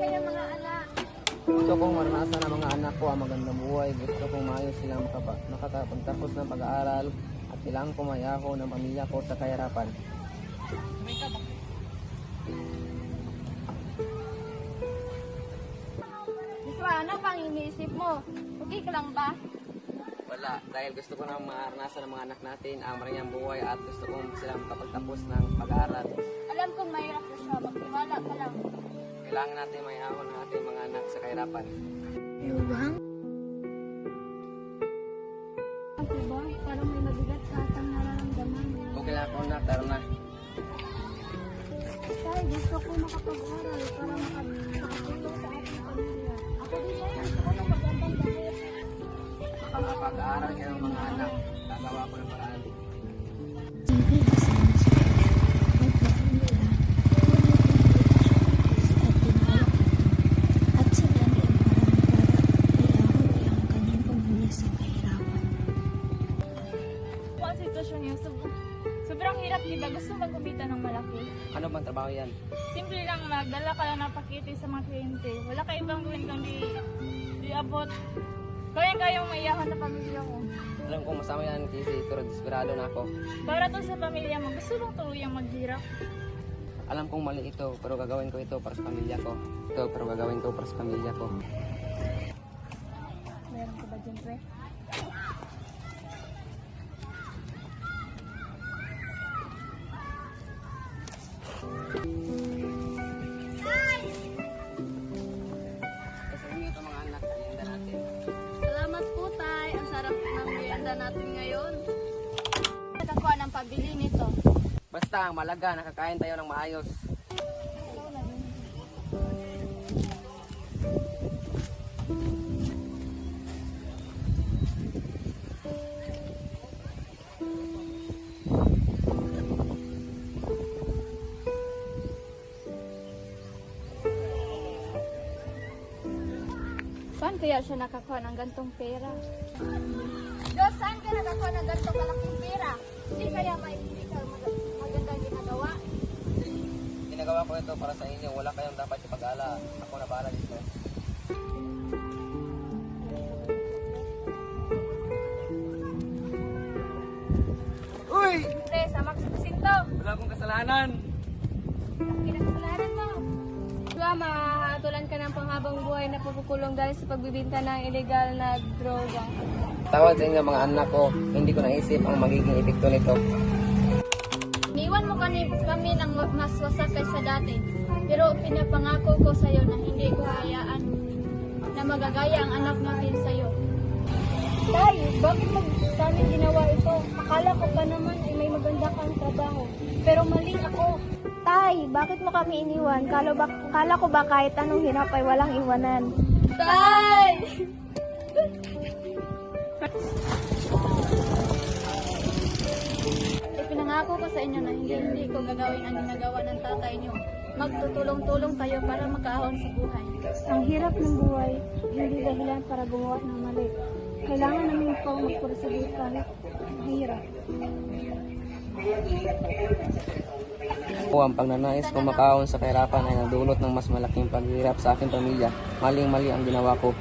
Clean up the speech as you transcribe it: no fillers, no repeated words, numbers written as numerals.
kayo mga anak. Gusto kong maranasan ng mga anak ko ang magandang buhay. Gusto kong maayos silang makakapagtapos ng pag-aaral at ilang pumayaho ng pamilya ko sa kahirapan. Joshua, ano pang iniisip mo? Okay ka lang ba? Wala, dahil gusto ko na maranasan ng mga anak natin ang maranyang buhay at gusto kong silang makapagtapos ng pag-aaral. Alam kong mahirap na siya, magtiwala ka lang. Kailangan natin mayahon ng ating mga anak sa kahirapan. Luwang? Diba? Parang may mabigat sa atang nararamdaman. Okay lang ako na, tara na. Tay, gusto ko makapag-aral para makatulong sa ating pamilya. Ako din na gusto ko ng magandang damit. Makapag-aaral kayo ng mga anak, gagawa ko ng paraan. TV Hasan sa magkaroon nila at sila ni Ibarang para iahon ang kanyang pamilya sa kahirapan. Ang sitwasyon niyo, sobrang hirap, di ba? Gusto mag-kumita ng malaki. Ano bang trabaho yan? Simple lang, magdala ka lang ng pakete sa mga kliyente. Wala ka ibang gawin kundi di abot. Kaya-kayang maiyahon na pamilya ko. Alam kong masama yan kasi pero desperado na ako. Para to sa pamilya mo, gusto mong tuluyang maghirap. Alam kong mali ito pero gagawin ko ito para sa pamilya ko. Ito pero gagawin ko para sa pamilya ko. Meron ka ba dyan, pre? Sa inyo ito mga anak, merienda natin. Salamat po, Tay. Ang sarap ng merienda natin ngayon. Nakakuha ng pabili nito. Basta ang malaga, nakakain tayo ng maayos. Saan kaya siya nakakuha ng gantong pera? Diyos, saan ka nakakuha ng gantong kalaking pera? Hindi kaya hindi ka magandang ginagawa? Ginagawa ko ito para sa inyo. Wala kayong dapat ipag-ala. Ako na bahala dito. Uy! Pre, samak sa kusinto. Wala akong kasalanan. Kinakasalanan mo. Diba, mahatulan ka ng panghabang buhay na pupukulong dahil sa pagbibinta ng illegal na droga. Tawad sa inyo mga anak ko. Hindi ko naisip ang magiging epekto nito. Iniwan mo kami ng mas wasak kaysa dati. Pero pinapangako ko sa iyo na hindi ko hayaan na magagaya ang anak natin sa iyo. Tay, bakit mo sa amin ginawa ito? Akala ko pa naman ay may maganda kang trabaho. Pero mali ako. Tay, bakit mo kami iniwan? Kala ko ba kahit anong hirap ay walang iwanan? Tay! Ipinangako ko sa inyo na hindi ko gagawin ang ginagawa ng tatay niyo. Magtutulong-tulong tayo para makaahon sa buhay. Ang hirap ng buhay, hindi dahilan para gumawa ng mali. Kailangan namin ikaw magpursige kahit mahirap. O ang pagnanais ko makaahon sa kahirapan ay nagdulot ng mas malaking paghirap sa aking pamilya. Maling-mali ang ginawa ko.